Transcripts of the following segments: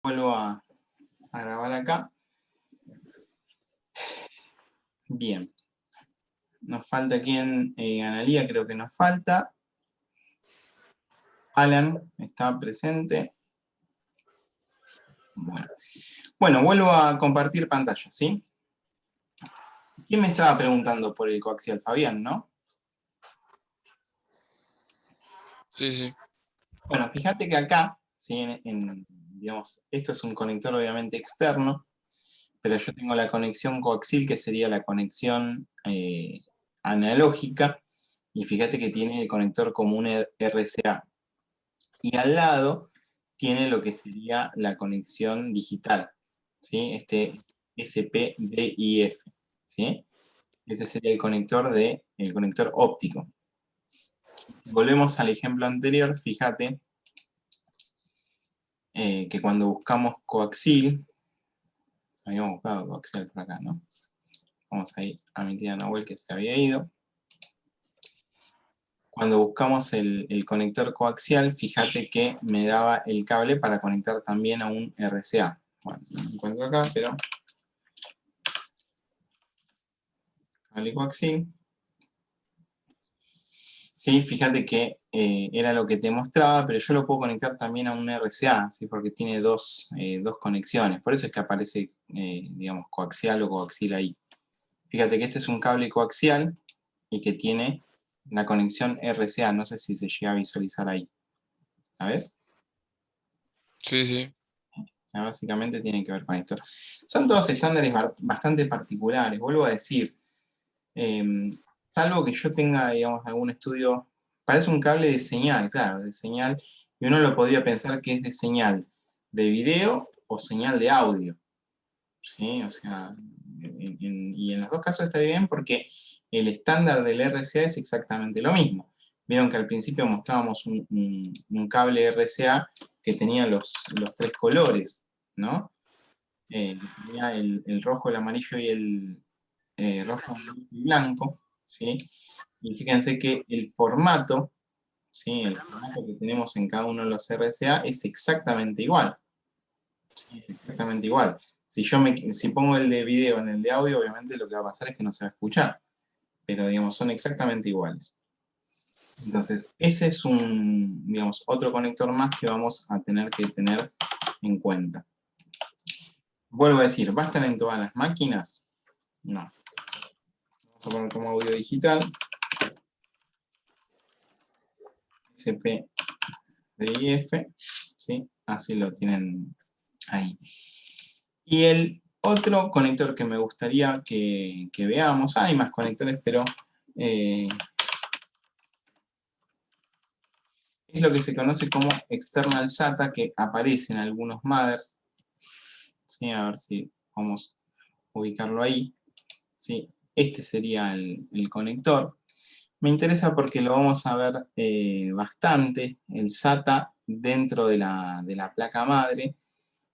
Vuelvo a grabar acá. Bien. Nos falta quién, Analía creo que nos falta. Alan está presente. Bueno, vuelvo a compartir pantalla, ¿sí? ¿Quién me estaba preguntando por el coaxial? Fabián, ¿no? Sí, sí. Bueno, fíjate que acá, ¿sí? Digamos, esto es un conector obviamente externo, pero yo tengo la conexión coaxial, que sería la conexión analógica, y fíjate que tiene el conector común RCA. Y al lado tiene lo que sería la conexión digital, ¿sí? Este SPDIF, ¿sí? Este sería el conector óptico. Volvemos al ejemplo anterior, fíjate que cuando buscamos coaxial, habíamos buscado coaxial por acá, ¿no? Vamos a ir a mi tía Nahuel que se había ido. Cuando buscamos el conector coaxial, fíjate que me daba el cable para conectar también a un RCA. Bueno, no lo encuentro acá, pero cable coaxial. Sí, fíjate que era lo que te mostraba, pero yo lo puedo conectar también a un RCA, ¿sí? Porque tiene dos conexiones. Por eso es que aparece, digamos, coaxial o coaxial ahí. Fíjate que este es un cable coaxial y que tiene la conexión RCA. No sé si se llega a visualizar ahí. ¿Sabes? Sí, sí. O sea, básicamente tiene que ver con esto. Son todos estándares bastante particulares. Vuelvo a decir, salvo que yo tenga, digamos, algún estudio, parece un cable de señal, claro, de señal, y uno lo podría pensar que es de señal de video o señal de audio. ¿Sí? O sea, y en los dos casos está bien porque el estándar del RCA es exactamente lo mismo. Vieron que al principio mostrábamos un cable RCA que tenía los tres colores, ¿no? Tenía el rojo, el amarillo y el rojo, amarillo y blanco, ¿sí? Y fíjense que el formato, ¿sí? El formato que tenemos en cada uno de los RCA es exactamente igual. Sí, es exactamente igual. Si pongo el de video en el de audio, obviamente lo que va a pasar es que no se va a escuchar. Pero, digamos, son exactamente iguales. Entonces, ese es digamos, otro conector más que vamos a tener que tener en cuenta. Vuelvo a decir, ¿bastan en todas las máquinas? No. Vamos a poner como audio digital. SPDIF, ¿sí? Así lo tienen ahí. Y el otro conector que me gustaría que veamos, hay más conectores, pero es lo que se conoce como external SATA, que aparece en algunos mothers. ¿Sí? A ver si vamos a ubicarlo ahí. ¿Sí? Este sería el conector. Me interesa porque lo vamos a ver bastante. El SATA dentro de la placa madre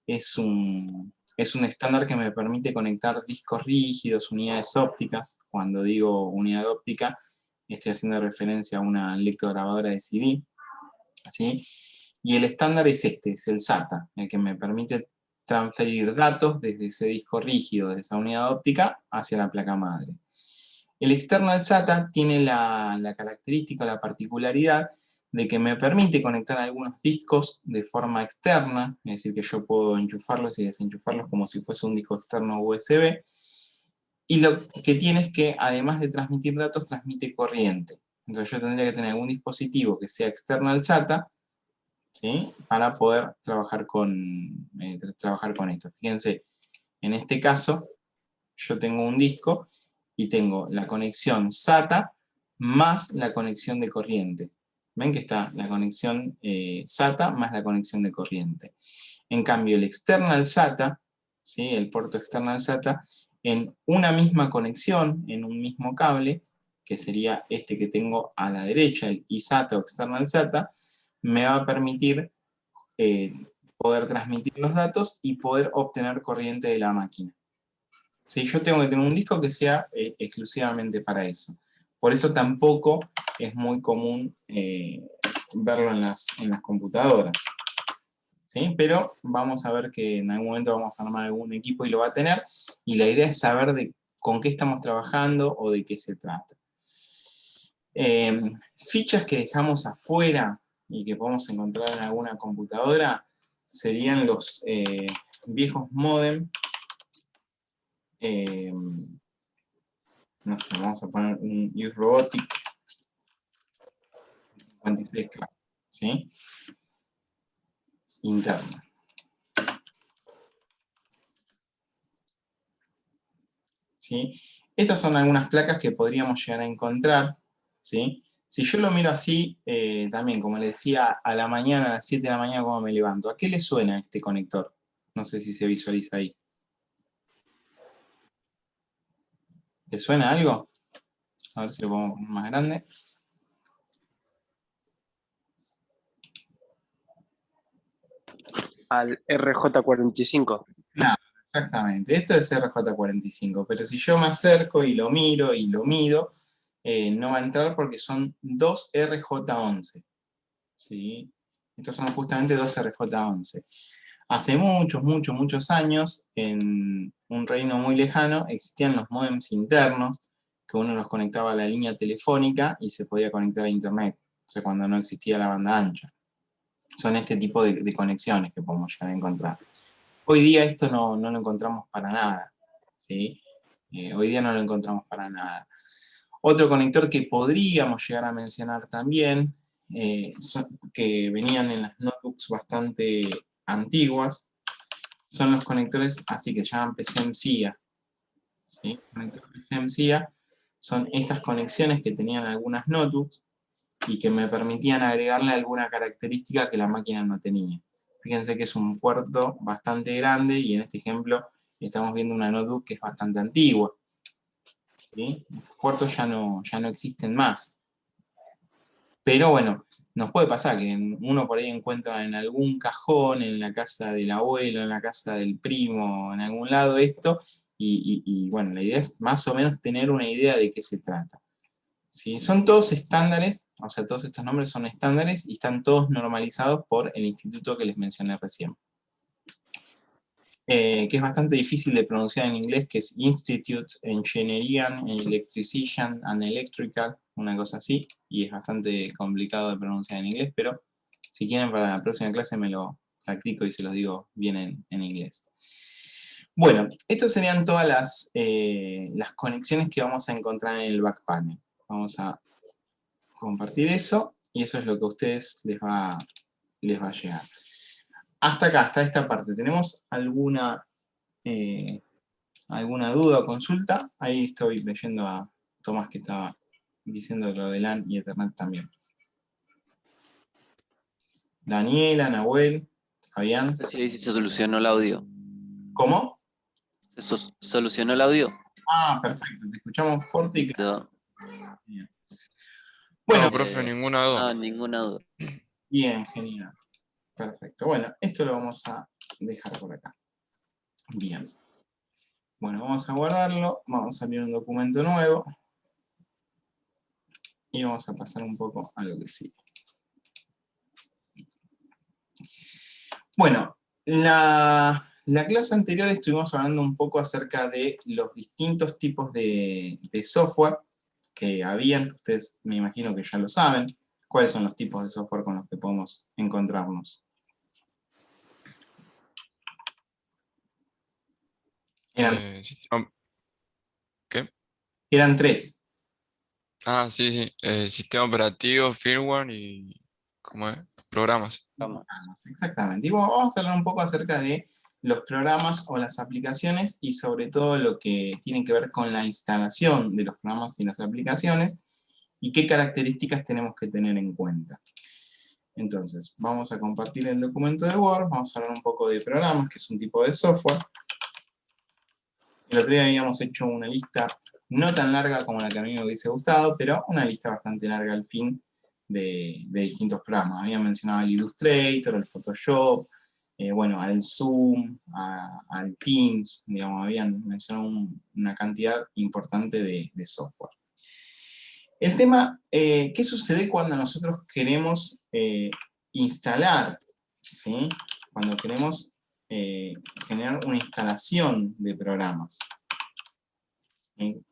es un estándar que me permite conectar discos rígidos, unidades ópticas. Cuando digo unidad óptica, estoy haciendo referencia a una lectograbadora de CD. ¿Sí? Y el estándar es este, es el SATA, el que me permite transferir datos desde ese disco rígido, de esa unidad óptica, hacia la placa madre. El external SATA tiene la característica, la particularidad de que me permite conectar algunos discos de forma externa, es decir, que yo puedo enchufarlos y desenchufarlos como si fuese un disco externo USB, y lo que tiene es que, además de transmitir datos, transmite corriente. Entonces yo tendría que tener algún dispositivo que sea external SATA, ¿sí? Para poder trabajar con esto. Fíjense, en este caso, yo tengo un disco y tengo la conexión SATA más la conexión de corriente. ¿Ven que está la conexión SATA más la conexión de corriente? En cambio, el external SATA, ¿sí? El puerto external SATA, en una misma conexión, en un mismo cable, que sería este que tengo a la derecha, el eSATA o external SATA, me va a permitir poder transmitir los datos y poder obtener corriente de la máquina. ¿Sí? Yo tengo que tener un disco que sea exclusivamente para eso. Por eso tampoco es muy común verlo en las computadoras. ¿sí? Pero vamos a ver que en algún momento vamos a armar algún equipo y lo va a tener, y la idea es saber con qué estamos trabajando o de qué se trata. Fichas que dejamos afuera y que podemos encontrar en alguna computadora serían los viejos modem. No sé, vamos a poner un Use Robotic 56K, ¿sí? Interno. ¿Sí? Estas son algunas placas que podríamos llegar a encontrar, ¿sí? Si yo lo miro así, también, como le decía, a la mañana, a las 7 de la mañana cuando me levanto, ¿a qué le suena este conector? No sé si se visualiza ahí. ¿Le suena algo? A ver si lo pongo más grande. Al RJ45. Claro, exactamente. Esto es RJ45, pero si yo me acerco y lo miro y lo mido, no va a entrar porque son dos RJ11. ¿Sí? Estos son justamente dos RJ11. Hace muchos años, en un reino muy lejano, existían los módems internos, que uno los conectaba a la línea telefónica y se podía conectar a internet, o sea, cuando no existía la banda ancha. Son este tipo de conexiones que podemos llegar a encontrar. Hoy día esto no lo encontramos para nada, ¿sí? Hoy día no lo encontramos para nada. Otro conector que podríamos llegar a mencionar también, que venían en las notebooks bastante antiguas, son los conectores así que se llaman PCMCIA. ¿Sí? Conectores PCMCIA son estas conexiones que tenían algunas notebooks y que me permitían agregarle alguna característica que la máquina no tenía. Fíjense que es un puerto bastante grande y en este ejemplo estamos viendo una notebook que es bastante antigua. ¿Sí? Estos puertos ya no existen más. Pero bueno, nos puede pasar que uno por ahí encuentra en algún cajón, en la casa del abuelo, en la casa del primo, en algún lado esto, y bueno, la idea es más o menos tener una idea de qué se trata. ¿Sí? Son todos estándares, o sea, todos estos nombres son estándares y están todos normalizados por el instituto que les mencioné recién. Que es bastante difícil de pronunciar en inglés, que es Institute Engineering, Electrician and Electrical, una cosa así, y es bastante complicado de pronunciar en inglés, pero si quieren para la próxima clase me lo practico y se los digo bien en inglés. Bueno, estas serían todas las conexiones que vamos a encontrar en el back panel. Vamos a compartir eso, y eso es lo que a ustedes les va a llegar. Hasta acá, hasta esta parte, ¿tenemos alguna duda o consulta? Ahí estoy leyendo a Tomás que estaba diciendo lo de LAN y Ethernet también. Daniela, Nahuel, Fabián. No sé si ahí se solucionó el audio. ¿Cómo? ¿Se solucionó el audio? Ah, perfecto, te escuchamos fuerte y claro. Listo. Bien. Bueno, Bueno, profe, ninguna duda. No, ninguna duda. bien, genial. Perfecto. Bueno, esto lo vamos a dejar por acá. Bien. Bueno, vamos a guardarlo, vamos a abrir un documento nuevo y vamos a pasar un poco a lo que sigue. Bueno, la clase anterior estuvimos hablando un poco acerca de los distintos tipos de software que habían, ustedes me imagino que ya lo saben. ¿Cuáles son los tipos de software con los que podemos encontrarnos? ¿Qué? Eran tres. Ah, sí, sí. Sistema operativo, firmware y ¿cómo es? Programas. Exactamente. Y bueno, vamos a hablar un poco acerca de los programas o las aplicaciones y sobre todo lo que tiene que ver con la instalación de los programas y las aplicaciones y qué características tenemos que tener en cuenta. Entonces, vamos a compartir el documento de Word, vamos a hablar un poco de programas, que es un tipo de software. El otro día habíamos hecho una lista no tan larga como la que a mí me hubiese gustado, pero una lista bastante larga al fin de distintos programas. Había mencionado el Illustrator, el Photoshop, bueno, al Zoom, al Teams, digamos, habían mencionado una cantidad importante de software. El tema, ¿qué sucede cuando nosotros queremos instalar, ¿sí? cuando queremos generar una instalación de programas. ¿Sí?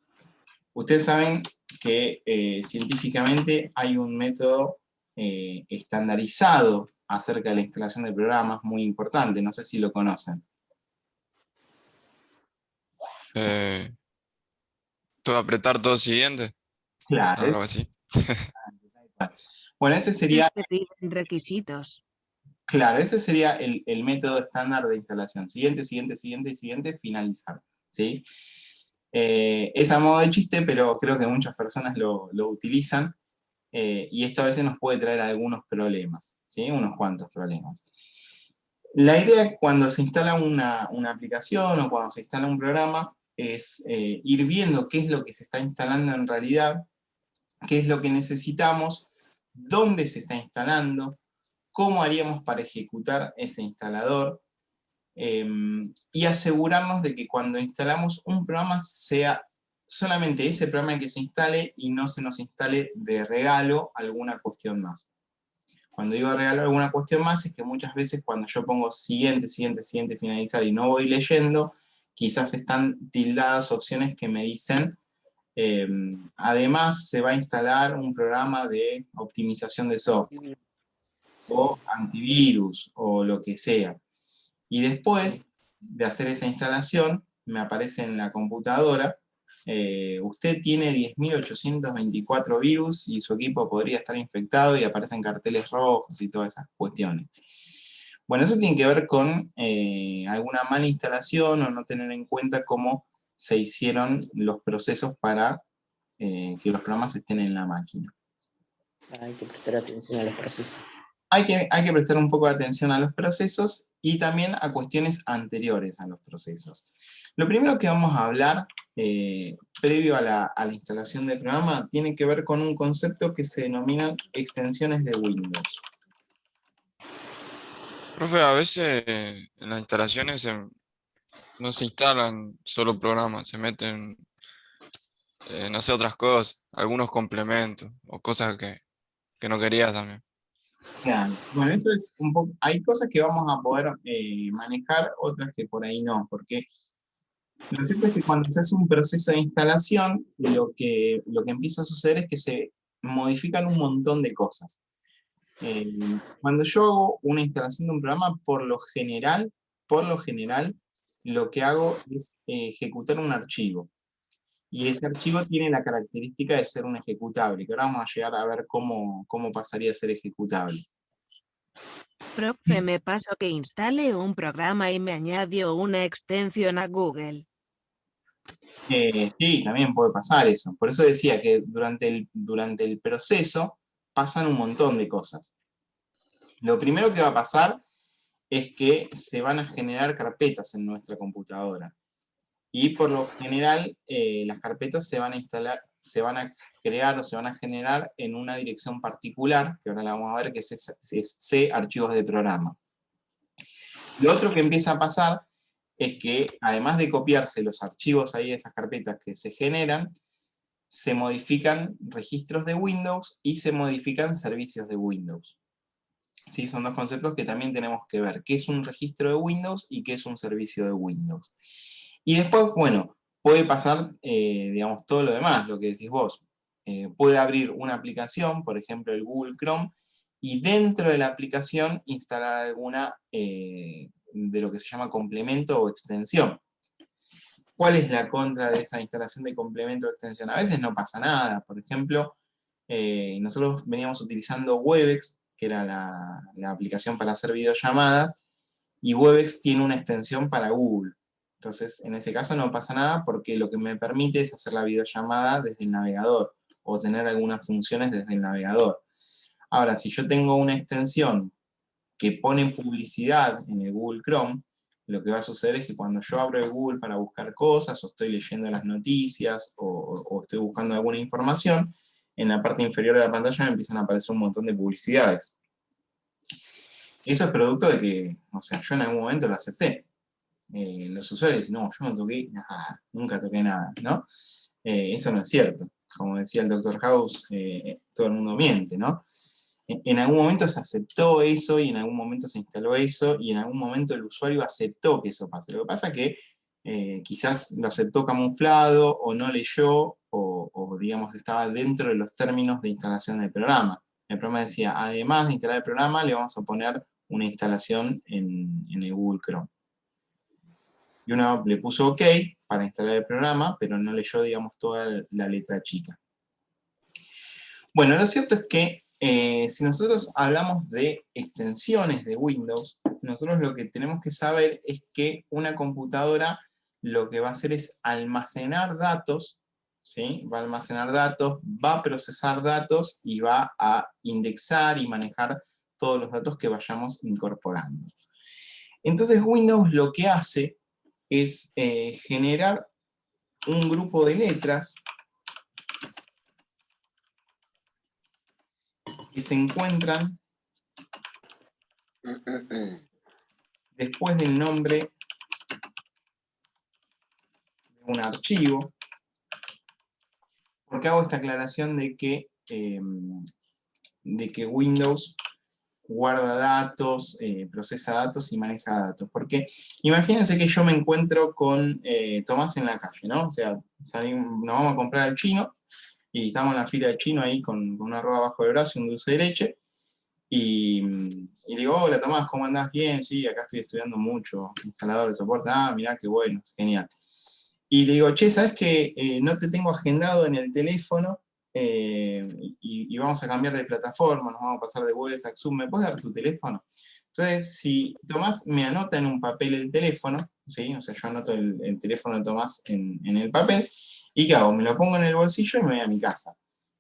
Ustedes saben que científicamente hay un método estandarizado acerca de la instalación de programas muy importante, no sé si lo conocen. Todo apretar todo siguiente, Claro. algo así. Bueno, ese sería, Es que piden requisitos. claro, ese sería el método estándar de instalación. Siguiente, siguiente, siguiente, siguiente, finalizar. ¿Sí? Es a modo de chiste, pero creo que muchas personas lo utilizan, y esto a veces nos puede traer algunos problemas, ¿sí? Unos cuantos problemas. La idea cuando se instala una aplicación o cuando se instala un programa es ir viendo qué es lo que se está instalando en realidad, qué es lo que necesitamos, dónde se está instalando, cómo haríamos para ejecutar ese instalador, y asegurarnos de que cuando instalamos un programa sea solamente ese programa el que se instale y no se nos instale de regalo alguna cuestión más. Cuando digo regalo alguna cuestión más es que muchas veces cuando yo pongo siguiente, siguiente, siguiente, finalizar y no voy leyendo, quizás están tildadas opciones que me dicen además se va a instalar un programa de optimización de software, o antivirus, o lo que sea. Y después de hacer esa instalación, me aparece en la computadora, usted tiene 10.824 virus y su equipo podría estar infectado, y aparecen carteles rojos y todas esas cuestiones. Bueno, eso tiene que ver con alguna mala instalación o no tener en cuenta cómo se hicieron los procesos para que los programas estén en la máquina. Hay que prestar atención a los procesos. Hay que prestar un poco de atención a los procesos y también a cuestiones anteriores a los procesos. Lo primero que vamos a hablar, previo a la instalación del programa, tiene que ver con un concepto que se denomina extensiones de Windows. Profe, a veces en las instalaciones no se instalan solo programas, se meten, no sé, otras cosas, algunos complementos o cosas que no querías también. Claro. Bueno, eso es un poco, hay cosas que vamos a poder manejar, otras que por ahí no, porque lo cierto es que cuando se hace un proceso de instalación, lo que empieza a suceder es que se modifican un montón de cosas. Cuando yo hago una instalación de un programa, por lo general, lo que hago es ejecutar un archivo. Y ese archivo tiene la característica de ser un ejecutable, que ahora vamos a llegar a ver cómo pasaría a ser ejecutable. Profe, me paso que instale un programa y me añadió una extensión a Google. Sí, también puede pasar eso. Por eso decía que durante el proceso pasan un montón de cosas. Lo primero que va a pasar es que se van a generar carpetas en nuestra computadora. Y por lo general, las carpetas se van a instalar, se van a crear o se van a generar en una dirección particular, que ahora la vamos a ver, que es C, archivos de programa. Lo otro que empieza a pasar es que, además de copiarse los archivos ahí de esas carpetas que se generan, se modifican registros de Windows y se modifican servicios de Windows. ¿Sí? Son dos conceptos que también tenemos que ver. ¿Qué es un registro de Windows y qué es un servicio de Windows? Y después, bueno, puede pasar, digamos, todo lo demás, lo que decís vos. Puede abrir una aplicación, por ejemplo el Google Chrome, y dentro de la aplicación instalar alguna de lo que se llama complemento o extensión. ¿Cuál es la contra de esa instalación de complemento o extensión? A veces no pasa nada. Por ejemplo, nosotros veníamos utilizando Webex, que era la aplicación para hacer videollamadas, y Webex tiene una extensión para Google. Entonces, en ese caso no pasa nada porque lo que me permite es hacer la videollamada desde el navegador o tener algunas funciones desde el navegador. Ahora, si yo tengo una extensión que pone publicidad en el Google Chrome, lo que va a suceder es que cuando yo abro el Google para buscar cosas, o estoy leyendo las noticias, o estoy buscando alguna información, en la parte inferior de la pantalla me empiezan a aparecer un montón de publicidades. Eso es producto de que, o sea, yo en algún momento lo acepté. Los usuarios dicen, no, yo no toqué nada, nunca toqué nada, ¿no? Eso no es cierto. Como decía el Dr. House, todo el mundo miente, ¿no? en algún momento se aceptó eso, y en algún momento se instaló eso, y en algún momento el usuario aceptó que eso pase. Lo que pasa es que quizás lo aceptó camuflado, o no leyó, o digamos estaba dentro de los términos de instalación del programa. El programa decía, además de instalar el programa, le vamos a poner una instalación en el Google Chrome. Y uno le puso OK para instalar el programa, pero no leyó, digamos, toda la letra chica. Bueno, lo cierto es que si nosotros hablamos de extensiones de Windows, nosotros lo que tenemos que saber es que una computadora lo que va a hacer es almacenar datos, ¿sí? Va a almacenar datos, va a procesar datos y va a indexar y manejar todos los datos que vayamos incorporando. Entonces Windows lo que hace es generar un grupo de letras que se encuentran después del nombre de un archivo. ¿Por qué hago esta aclaración de que Windows guarda datos, procesa datos y maneja datos? Porque imagínense que yo me encuentro con Tomás en la calle, ¿no? O sea, nos vamos a comprar al chino, y estamos en la fila del chino ahí con una arroba bajo el brazo y un dulce de leche, y le digo, hola Tomás, ¿cómo andás? Bien, sí, acá estoy estudiando mucho, instalador de soporte, mirá qué bueno, genial. Y le digo, che, ¿sabes que no te tengo agendado en el teléfono? Y vamos a cambiar de plataforma, nos vamos a pasar de Webex a Zoom, ¿me puedes dar tu teléfono? Entonces, si Tomás me anota en un papel el teléfono, ¿sí? O sea, yo anoto el teléfono de Tomás en el papel, ¿y qué hago? Me lo pongo en el bolsillo y me voy a mi casa.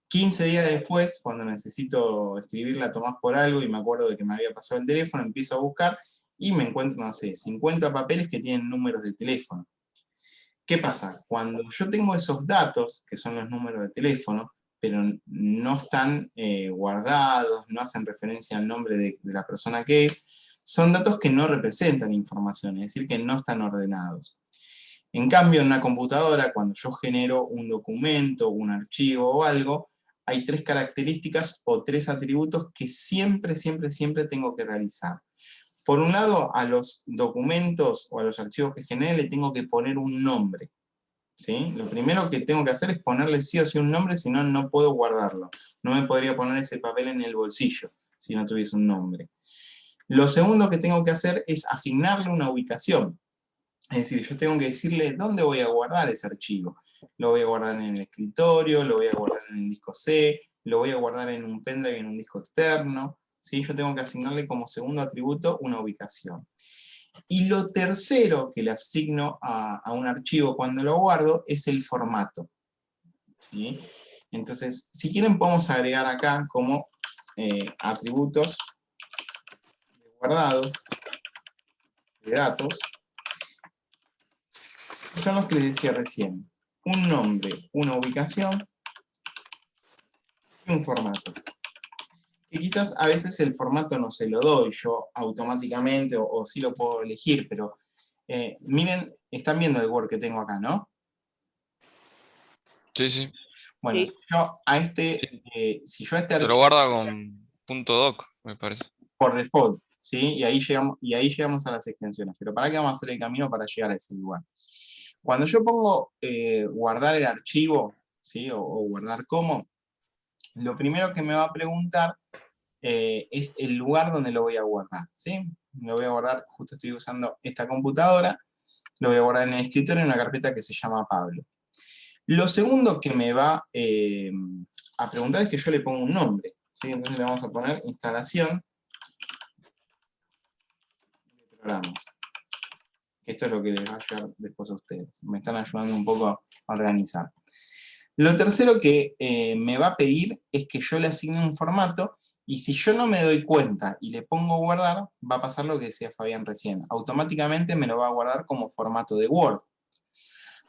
15 días después, cuando necesito escribirle a Tomás por algo y me acuerdo de que me había pasado el teléfono, empiezo a buscar y me encuentro, no sé, 50 papeles que tienen números de teléfono. ¿Qué pasa? Cuando yo tengo esos datos, que son los números de teléfono, pero no están guardados, no hacen referencia al nombre de la persona que es, son datos que no representan información, es decir, que no están ordenados. En cambio, en una computadora, cuando yo genero un documento, un archivo o algo, hay 3 características o 3 atributos que siempre, siempre, siempre tengo que realizar. Por un lado, a los documentos o a los archivos que genere le tengo que poner un nombre, ¿sí? Lo primero que tengo que hacer es ponerle sí o sí un nombre, si no, no puedo guardarlo. No me podría poner ese papel en el bolsillo si no tuviese un nombre. Lo segundo que tengo que hacer es asignarle una ubicación. Es decir, yo tengo que decirle dónde voy a guardar ese archivo. Lo voy a guardar en el escritorio, lo voy a guardar en el disco C, lo voy a guardar en un pendrive en un disco externo, ¿sí? Yo tengo que asignarle como segundo atributo una ubicación. Y lo tercero que le asigno a un archivo cuando lo guardo es el formato, ¿sí? Entonces, si quieren podemos agregar acá como atributos de guardados de datos, son los que les decía recién. Un nombre, una ubicación y un formato. Que quizás a veces el formato no se lo doy yo automáticamente, o sí lo puedo elegir, pero miren, están viendo el Word que tengo acá, ¿no? Sí, sí. Bueno, Sí. si yo a este Te lo archivo guarda con .doc, me parece. por default, ¿sí? Y ahí llegamos a las extensiones. Pero ¿para qué vamos a hacer el camino para llegar a ese lugar? Cuando yo pongo guardar el archivo, ¿sí? O guardar como, lo primero que me va a preguntar es el lugar donde lo voy a guardar, ¿sí? Lo voy a guardar, justo estoy usando esta computadora, lo voy a guardar en el escritorio en una carpeta que se llama Pablo. Lo segundo que me va a preguntar es que yo le ponga un nombre, ¿sí? Entonces le vamos a poner instalación de programas. Esto es lo que les va a llegar después a ustedes. Me están ayudando un poco a organizar. Lo tercero que me va a pedir es que yo le asigne un formato, y si yo no me doy cuenta y le pongo guardar, va a pasar lo que decía Fabián recién. Automáticamente me lo va a guardar como formato de Word.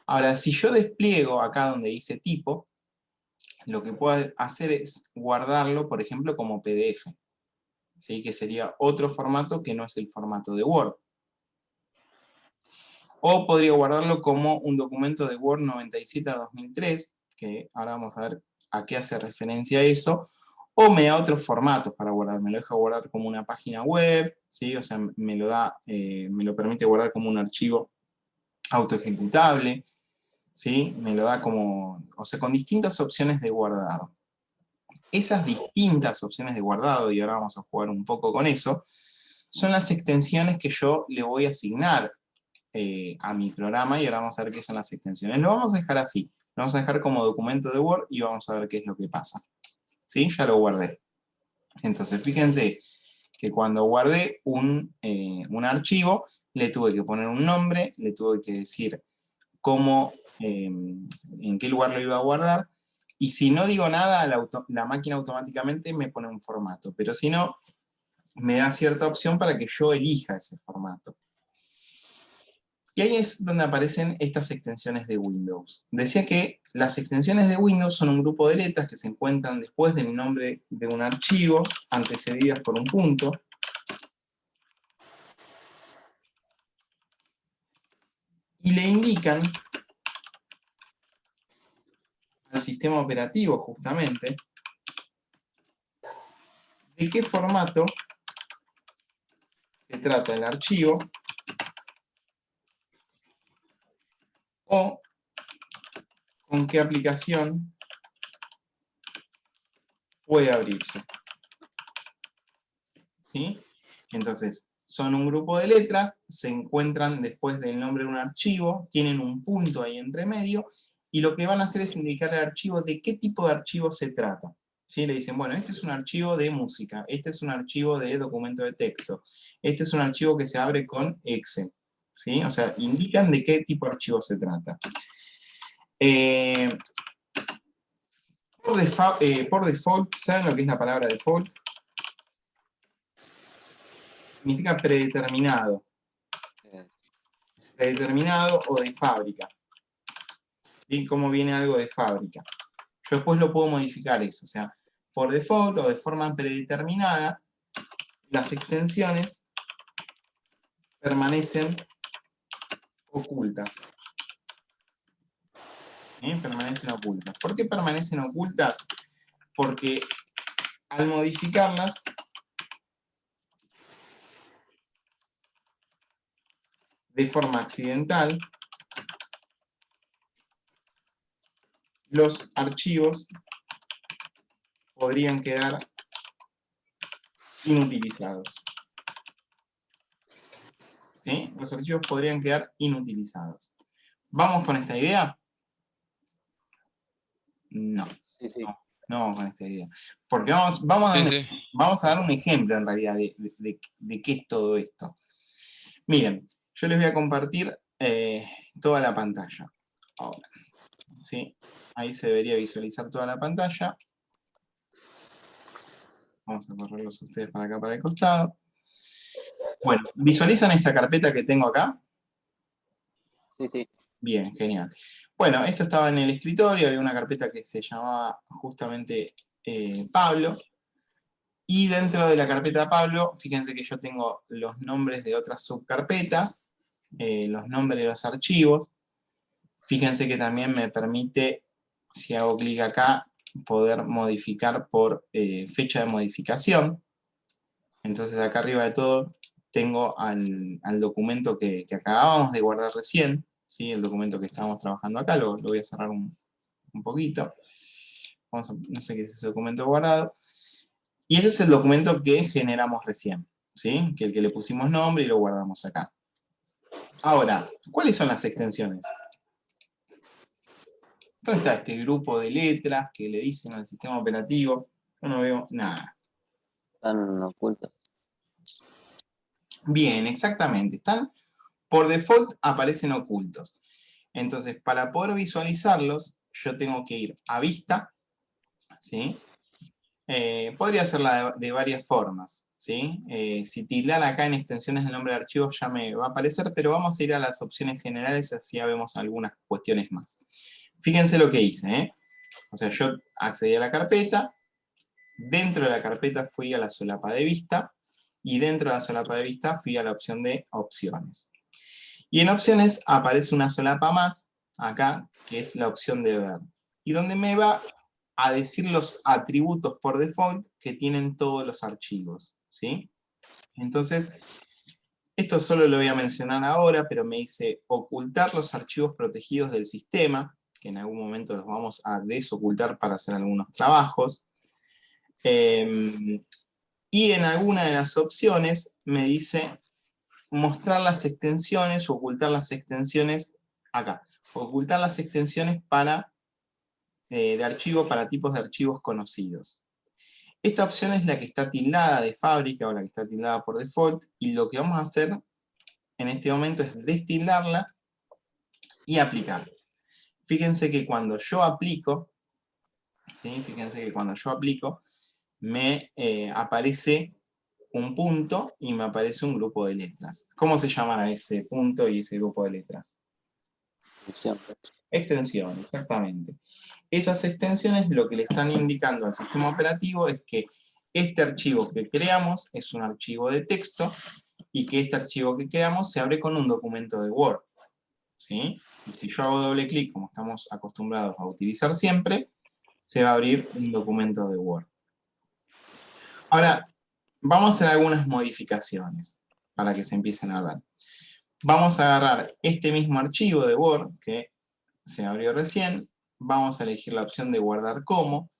Ahora, si yo despliego acá donde dice tipo, lo que puedo hacer es guardarlo, por ejemplo, como PDF, ¿sí? Que sería otro formato que no es el formato de Word. O podría guardarlo como un documento de Word 97 a 2003, que ahora vamos a ver a qué hace referencia eso. o me da otros formatos para guardar. Me lo deja guardar como una página web, ¿sí? O sea, me lo permite guardar como un archivo autoejecutable, ¿sí? Me lo da como, o sea, con distintas opciones de guardado. Esas distintas opciones de guardado, y ahora vamos a jugar un poco con eso, son las extensiones que yo le voy a asignar a mi programa, y ahora vamos a ver qué son las extensiones. Lo vamos a dejar así, lo vamos a dejar como documento de Word, y vamos a ver qué es lo que pasa. ¿Sí? Ya lo guardé. Entonces, fíjense que cuando guardé un archivo, le tuve que poner un nombre, le tuve que decir cómo, en qué lugar lo iba a guardar, y si no digo nada, la máquina automáticamente me pone un formato, pero si no, me da cierta opción para que yo elija ese formato. Y ahí es donde aparecen estas extensiones de Windows. Decía que las extensiones de Windows son un grupo de letras que se encuentran después del nombre de un archivo, antecedidas por un punto. Y le indican al sistema operativo, justamente, de qué formato se trata el archivo, o con qué aplicación puede abrirse. ¿Sí? Entonces, son un grupo de letras, se encuentran después del nombre de un archivo, tienen un punto ahí entre medio, y lo que van a hacer es indicar al archivo de qué tipo de archivo se trata. ¿Sí? Le dicen, bueno, este es un archivo de música, este es un archivo de documento de texto, este es un archivo que se abre con Excel. ¿Sí? O sea, indican de qué tipo de archivo se trata. Por default, ¿saben lo que es la palabra default? Significa predeterminado. Predeterminado o de fábrica. ¿Sí? ¿Cómo viene algo de fábrica? Yo después lo puedo modificar eso. O sea, por default o de forma predeterminada, las extensiones permanecen ocultas. Permanecen ocultas. ¿Por qué permanecen ocultas? Porque al modificarlas, de forma accidental, los archivos podrían quedar inutilizados. ¿Sí? Los archivos podrían quedar inutilizados. ¿Vamos con esta idea? No. Sí, sí. No vamos con esta idea. Porque vamos a dar un ejemplo, en realidad, de qué es todo esto. Miren, yo les voy a compartir toda la pantalla. Ahora, ¿sí? Ahí se debería visualizar toda la pantalla. Vamos a correrlos a ustedes para acá, para el costado. Bueno, ¿visualizan esta carpeta que tengo acá? Sí, sí. Bien, genial. Bueno, esto estaba en el escritorio, había una carpeta que se llamaba justamente Pablo. Y dentro de la carpeta Pablo, fíjense que yo tengo los nombres de otras subcarpetas, los nombres de los archivos. Fíjense que también me permite, si hago clic acá, poder modificar por fecha de modificación. Entonces acá arriba de todo tengo al documento que acabamos de guardar recién, ¿sí? El documento que estábamos trabajando acá, lo voy a cerrar un poquito. No sé qué es ese documento guardado. Y ese es el documento que generamos recién, ¿sí? Que el que le pusimos nombre y lo guardamos acá. Ahora, ¿cuáles son las extensiones? ¿Dónde está este grupo de letras que le dicen al sistema operativo? Yo no veo nada. Están ocultos. Bien, exactamente. Por default aparecen ocultos. Entonces, para poder visualizarlos, yo tengo que ir a Vista, ¿sí? Podría hacerla de varias formas, ¿sí? Si tildar acá en extensiones del nombre de archivo ya me va a aparecer, pero vamos a ir a las opciones generales, así ya vemos algunas cuestiones más. Fíjense lo que hice, ¿eh? O sea, yo accedí a la carpeta, dentro de la carpeta fui a la solapa de vista, y dentro de la solapa de vista fui a la opción de opciones. Y en opciones aparece una solapa más, acá, que es la opción de ver. Y donde me va a decir los atributos por default que tienen todos los archivos, ¿sí? Entonces, esto solo lo voy a mencionar ahora, pero me dice ocultar los archivos protegidos del sistema, que en algún momento los vamos a desocultar para hacer algunos trabajos. Y en alguna de las opciones me dice mostrar las extensiones, o ocultar las extensiones, acá, ocultar las extensiones de archivo para tipos de archivos conocidos. Esta opción es la que está tildada de fábrica, o la que está tildada por default, y lo que vamos a hacer en este momento es destildarla y aplicar. Fíjense que cuando yo aplico, ¿sí? Fíjense que cuando yo aplico, me aparece un punto y me aparece un grupo de letras. ¿Cómo se llamará ese punto y ese grupo de letras? Extensión. Extensión, exactamente. Esas extensiones lo que le están indicando al sistema operativo es que este archivo que creamos es un archivo de texto y que este archivo que creamos se abre con un documento de Word, ¿sí? Y si yo hago doble clic, como estamos acostumbrados a utilizar siempre, se va a abrir un documento de Word. Ahora, vamos a hacer algunas modificaciones para que se empiecen a ver. Vamos a agarrar este mismo archivo de Word que se abrió recién, vamos a elegir la opción de guardar como,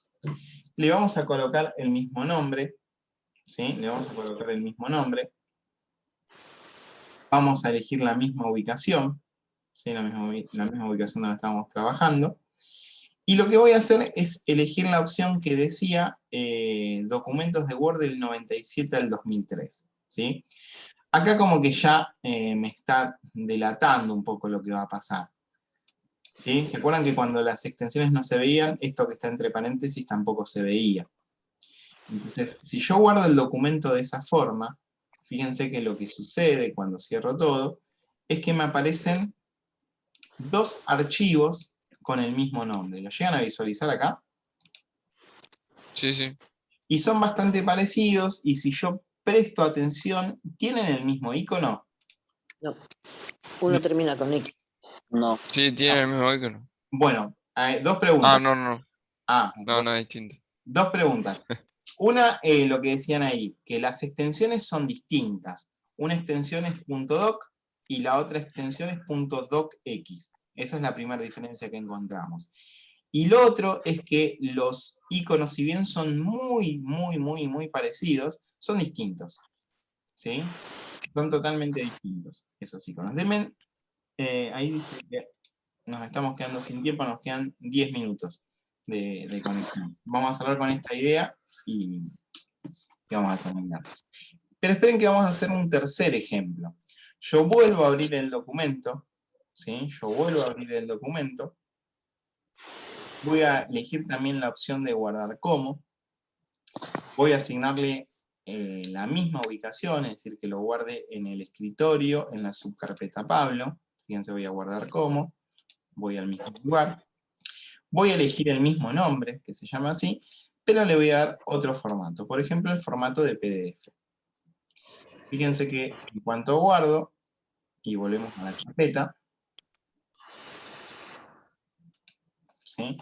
le vamos a colocar el mismo nombre, ¿sí? Le vamos a colocar el mismo nombre, vamos a elegir la misma ubicación, ¿sí? La misma ubicación donde estamos trabajando, y lo que voy a hacer es elegir la opción que decía documentos de Word del 97 al 2003, ¿sí? Acá como que ya me está delatando un poco lo que va a pasar. ¿Sí? ¿Se acuerdan que cuando las extensiones no se veían, esto que está entre paréntesis tampoco se veía? Entonces, si yo guardo el documento de esa forma, fíjense que lo que sucede cuando cierro todo, es que me aparecen dos archivos con el mismo nombre. ¿Lo llegan a visualizar acá? Sí, sí. Y son bastante parecidos, y si yo presto atención, ¿tienen el mismo icono? No. Uno termina con X. No. Sí, tiene el mismo icono. Bueno, dos preguntas. Ah, no, no. No, no es distinto. Dos preguntas. Una, lo que decían ahí, que las extensiones son distintas. Una extensión es .doc y la otra extensión es .docx. Esa es la primera diferencia que encontramos. Y lo otro es que los iconos, si bien son muy parecidos, son distintos. ¿Sí? Son totalmente distintos esos iconos. Denme, ahí dice que nos estamos quedando sin tiempo, nos quedan 10 minutos de conexión. Vamos a cerrar con esta idea y vamos a terminar. Pero esperen que vamos a hacer un tercer ejemplo. Yo vuelvo a abrir el documento, ¿sí? Yo vuelvo a abrir el documento. Voy a elegir también la opción de guardar como. Voy a asignarle la misma ubicación, es decir, que lo guarde en el escritorio, en la subcarpeta Pablo. Fíjense, voy a guardar como. Voy al mismo lugar. Voy a elegir el mismo nombre, que se llama así, pero le voy a dar otro formato. Por ejemplo, el formato de PDF. Fíjense que en cuanto guardo, y volvemos a la carpeta, ¿sí?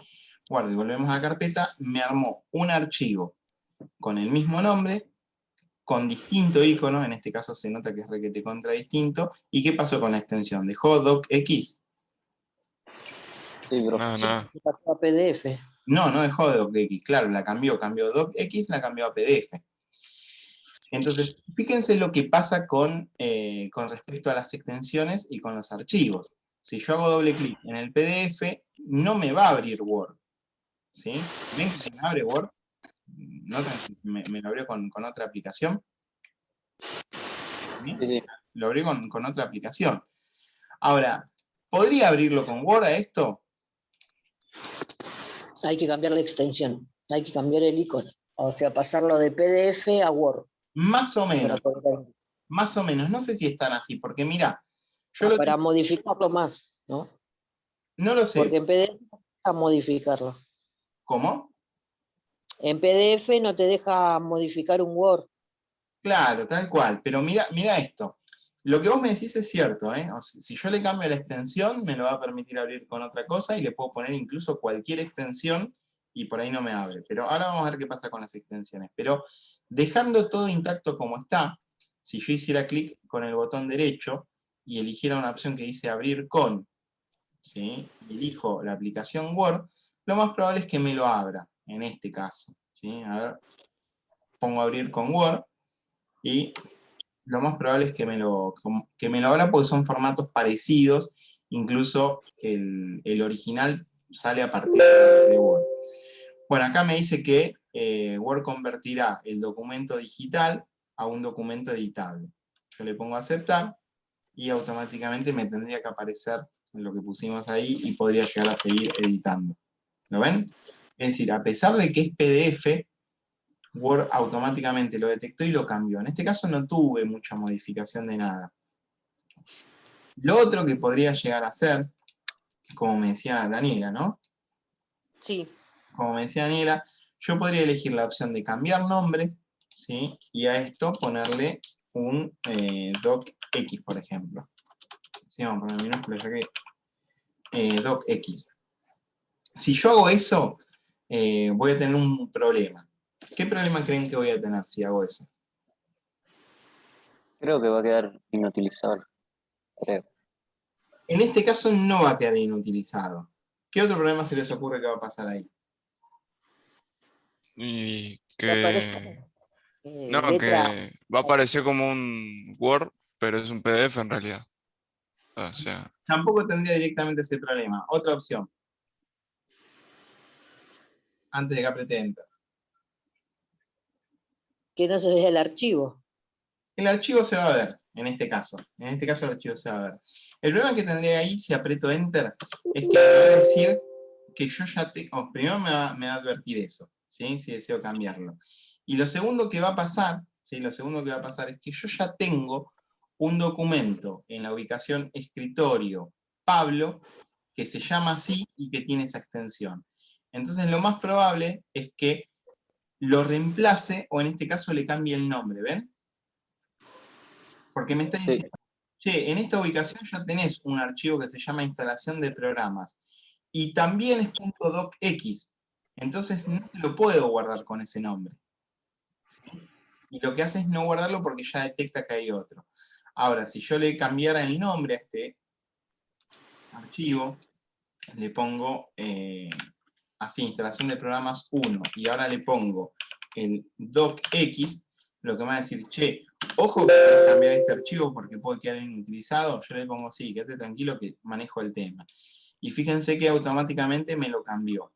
Guardo y volvemos a la carpeta, me armó un archivo con el mismo nombre, con distinto icono, en este caso se nota que es requete contradistinto. ¿Y qué pasó con la extensión? ¿Dejó docx? Sí, bro. No. Pasó a PDF. No, no dejó de docx, claro, la cambió docx, la cambió a PDF. Entonces, fíjense lo que pasa con respecto a las extensiones y con los archivos. Si yo hago doble clic en el PDF, no me va a abrir Word. ¿Sí? ¿Ven que se me abre Word? Me lo abrió con otra aplicación. ¿Sí? Sí. Lo abrió con otra aplicación. Ahora, ¿podría abrirlo con Word a esto? Hay que cambiar la extensión. Hay que cambiar el icono. O sea, pasarlo de PDF a Word. Más o menos. Para poder- Más o menos. No sé si están así, porque mirá, para modificarlo más, ¿no? no lo sé. Porque en PDF no te deja modificarlo. ¿Cómo? En PDF no te deja modificar un Word. Claro, tal cual. Pero mira esto. Lo que vos me decís es cierto, ¿eh? O sea, si yo le cambio la extensión, me lo va a permitir abrir con otra cosa y le puedo poner incluso cualquier extensión y por ahí no me abre. Pero ahora vamos a ver qué pasa con las extensiones. Pero dejando todo intacto como está, si yo hiciera clic con el botón derecho y eligiera una opción que dice abrir con, ¿sí? Y elijo la aplicación Word, lo más probable es que me lo abra, en este caso, ¿sí? A ver, pongo abrir con Word, y lo más probable es que me lo abra porque son formatos parecidos, incluso el original sale a partir de Word. Bueno, acá me dice que Word convertirá el documento digital a un documento editable. Yo le pongo aceptar y automáticamente me tendría que aparecer lo que pusimos ahí y podría llegar a seguir editando. ¿Lo ven? Es decir, a pesar de que es PDF, Word automáticamente lo detectó y lo cambió. En este caso no tuve mucha modificación de nada. Lo otro que podría llegar a hacer, como me decía Daniela, ¿no? Sí. Como me decía Daniela, yo podría elegir la opción de cambiar nombre, ¿sí? Y a esto ponerle un docx, por ejemplo. Sí, vamos a poner minúsculo ya que docx. Si yo hago eso, voy a tener un problema. ¿Qué problema creen que voy a tener si hago eso? Creo que va a quedar inutilizable. Creo. En este caso no va a quedar inutilizado. ¿Qué otro problema se les ocurre que va a pasar ahí? Y Que aparezca que... No, letra. que va a aparecer como un Word, pero es un PDF en realidad. O sea, Tampoco tendría directamente ese problema. Otra opción. Antes de que apriete Enter. Que no se vea el archivo. El archivo se va a ver, en este caso. En este caso el archivo se va a ver. El problema que tendría ahí, si aprieto Enter, es que me va a decir que yo ya tengo... primero me va a advertir eso, ¿sí? Si deseo cambiarlo. Y lo segundo que va a pasar, ¿sí? Lo segundo que va a pasar es que yo ya tengo un documento en la ubicación escritorio Pablo, que se llama así y que tiene esa extensión. Entonces lo más probable es que lo reemplace, o en este caso le cambie el nombre, ¿ven? Porque me está Sí, diciendo, che, en esta ubicación ya tenés un archivo que se llama instalación de programas. Y también es .docx. Entonces no te lo puedo guardar con ese nombre. ¿Sí? Y lo que hace es no guardarlo porque ya detecta que hay otro. Ahora, si yo le cambiara el nombre a este archivo, le pongo así, instalación de programas 1, y ahora le pongo el docx, lo que me va a decir, che, ojo que tenés que cambiar este archivo porque puede quedar inutilizado. Yo le pongo, sí, quédate tranquilo que manejo el tema. Y fíjense que automáticamente me lo cambió.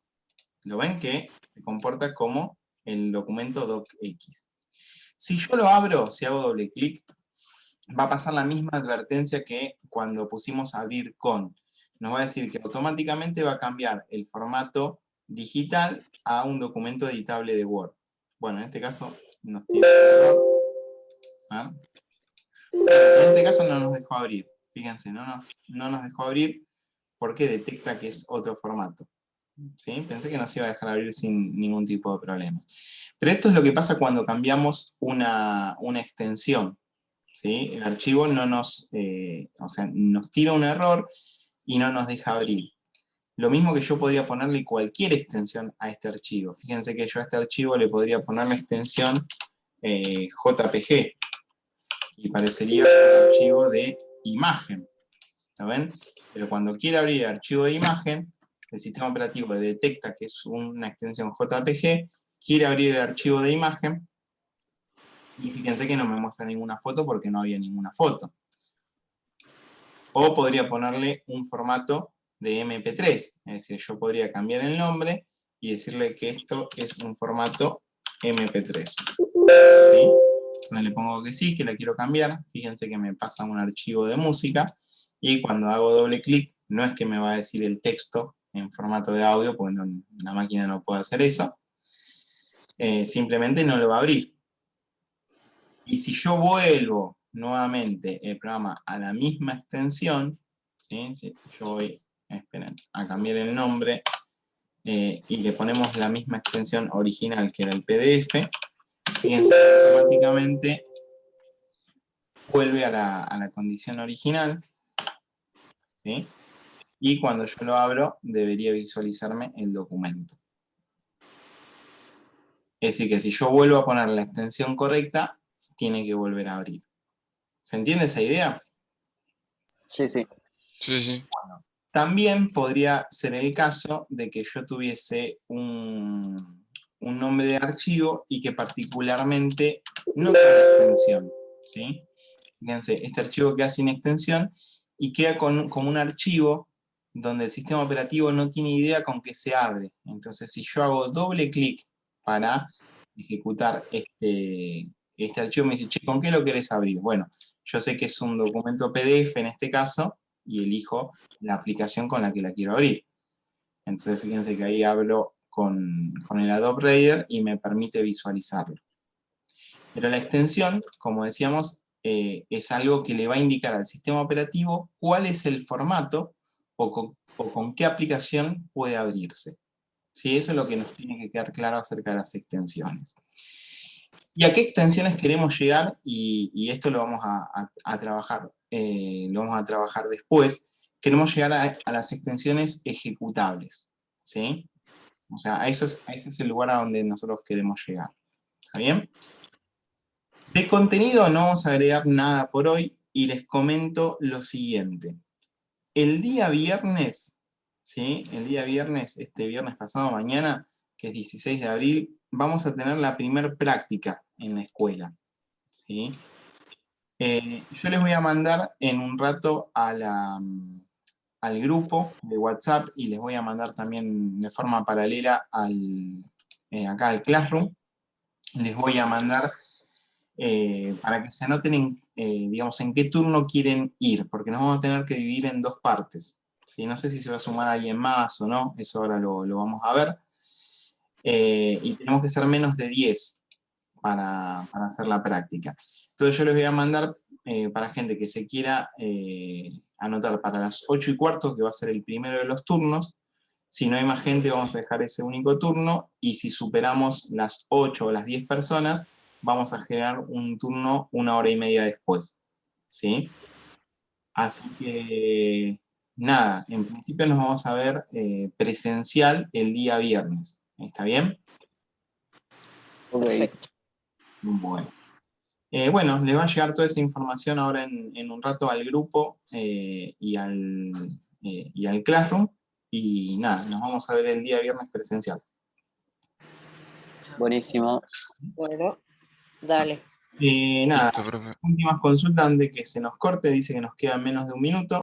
¿Lo ven? Que se comporta como el documento docx. Si yo lo abro, si hago doble clic, va a pasar la misma advertencia que cuando pusimos abrir con. Nos va a decir que automáticamente va a cambiar el formato digital a un documento editable de Word. Bueno, en este caso nos tira el error. ¿Ah? En este caso no nos dejó abrir. Fíjense, no nos dejó abrir porque detecta que es otro formato. ¿Sí? Pensé que nos iba a dejar abrir sin ningún tipo de problema. Pero esto es lo que pasa cuando cambiamos una extensión. ¿Sí? El archivo no nos, o sea, nos tira un error y no nos deja abrir. Lo mismo que yo podría ponerle cualquier extensión a este archivo. Fíjense que yo a este archivo le podría poner la extensión JPG y parecería un archivo de imagen. ¿Lo ven? Pero cuando quiere abrir el archivo de imagen, el sistema operativo detecta que es una extensión JPG, quiere abrir el archivo de imagen, y fíjense que no me muestra ninguna foto porque no había ninguna foto. O podría ponerle un formato de MP3, es decir, yo podría cambiar el nombre y decirle que esto es un formato MP3. ¿Sí? Entonces le pongo que sí, que la quiero cambiar. Fíjense que me pasa un archivo de música, y cuando hago doble clic, no es que me va a decir el texto en formato de audio, porque la máquina no puede hacer eso. Simplemente no lo va a abrir. Y si yo vuelvo nuevamente el programa a la misma extensión, ¿sí? Si yo voy, esperen, a cambiar el nombre y le ponemos la misma extensión original que era el PDF, fíjense que automáticamente vuelve a la condición original, ¿sí? Y cuando yo lo abro debería visualizarme el documento. Es decir, que si yo vuelvo a poner la extensión correcta, tiene que volver a abrir. ¿Se entiende esa idea? Sí, sí. Sí, sí. También podría ser el caso de que yo tuviese un nombre de archivo y que particularmente no tenga extensión, ¿sí? Fíjense, este archivo queda sin extensión y queda como un archivo donde el sistema operativo no tiene idea con qué se abre. Entonces, si yo hago doble clic para ejecutar este archivo, me dice, che, ¿con qué lo querés abrir? Bueno, yo sé que es un documento PDF en este caso, y elijo la aplicación con la que la quiero abrir. Entonces, fíjense que ahí hablo con el Adobe Reader y me permite visualizarlo. Pero la extensión, como decíamos, es algo que le va a indicar al sistema operativo cuál es el formato o con qué aplicación puede abrirse. ¿Sí? Eso es lo que nos tiene que quedar claro acerca de las extensiones. ¿Y a qué extensiones queremos llegar? Y esto lo vamos a trabajar, después. Queremos llegar a las extensiones ejecutables. ¿Sí? O sea, ese es el lugar a donde nosotros queremos llegar. ¿Está bien? De contenido no vamos a agregar nada por hoy y les comento lo siguiente. El día viernes, ¿sí? El día viernes, este viernes pasado mañana, que es 16 de abril, vamos a tener la primer práctica en la escuela, ¿sí? Yo les voy a mandar en un rato al grupo de WhatsApp y les voy a mandar también de forma paralela acá al Classroom. Les voy a mandar para que se anoten digamos, en qué turno quieren ir, porque nos vamos a tener que dividir en dos partes. ¿Sí? No sé si se va a sumar alguien más o no, eso ahora lo vamos a ver. Y tenemos que ser menos de 10 para hacer la práctica. Entonces yo les voy a mandar para gente que se quiera anotar para las 8:15, que va a ser el primero de los turnos. Si no hay más gente, vamos a dejar ese único turno, y si superamos las 8 o las 10 personas, vamos a generar un turno 1 hora y media después. ¿Sí? Así que, nada, en principio nos vamos a ver presencial el día viernes. ¿Está bien? Ok. Perfecto. Bueno. Bueno, les va a llegar toda esa información ahora en un rato al grupo y al Classroom. Y nada, nos vamos a ver el día viernes presencial. Buenísimo. Bueno, dale. Nada, Listo, profe. últimas consultas antes de que se nos corte, dice que nos queda menos de un minuto.